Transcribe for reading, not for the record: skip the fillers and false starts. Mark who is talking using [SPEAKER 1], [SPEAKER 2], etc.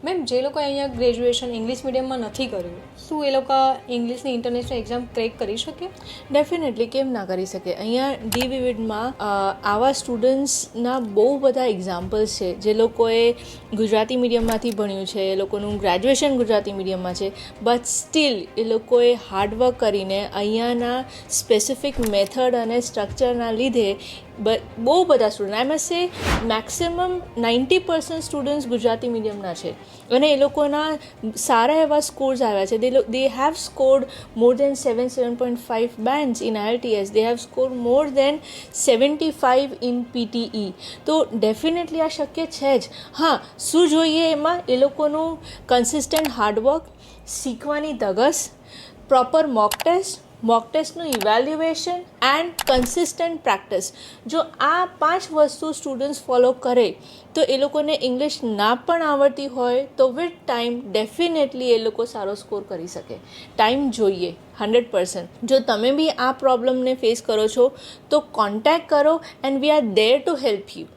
[SPEAKER 1] Ma'am, જે લોકો અહીંયા ગ્રેજ્યુએશન ઇંગ્લિશ મીડિયમમાં નથી કર્યું, શું એ લોકો ઇંગ્લિશની ઇન્ટરનેશનલ એક્ઝામ ક્રેક કરી શકે?
[SPEAKER 2] ડેફિનેટલી, કેમ ના કરી શકે. અહીંયા ડીવિવિડમાં આવા સ્ટુડન્ટ્સના બહુ બધા એક્ઝામ્પલ્સ છે જે લોકોએ ગુજરાતી મીડિયમમાંથી ભણ્યું છે, એ લોકોનું ગ્રેજ્યુએશન ગુજરાતી મીડિયમમાં છે, બટ સ્ટીલ એ લોકોએ હાર્ડવર્ક કરીને અહીંયાના સ્પેસિફિક મેથડ અને સ્ટ્રક્ચરના લીધે બહુ બધા student, I must say maximum 90% students Gujarati મીડિયમના છે અને એ લોકોના સારા એવા સ્કોર્સ આવ્યા છે. They have scored more than 7.5 bands in IELTS. They have scored more than 75 in PTE. તો ડેફિનેટલી આ શક્ય છે જ. હા, શું જોઈએ એમાં? એ લોકોનું કન્સિસ્ટન્ટ હાર્ડવર્ક, શીખવાની ધગશ, પ્રોપર મોક ટેસ્ટનું ઇવેલ્યુએશન એન્ડ કન્સિસ્ટન્ટ પ્રેક્ટિસ. જો આ 5 વસ્તુ સ્ટુડન્ટ્સ ફોલો કરે તો એ લોકોને ઇંગ્લિશ ના પણ આવડતી હોય તો વિથ ટાઈમ ડેફિનેટલી એ લોકો સારો સ્કોર કરી શકે. ટાઈમ જોઈએ 100%. જો તમે બી આ પ્રોબ્લમને ફેસ કરો છો તો કોન્ટેક્ટ કરો and we are there to help you.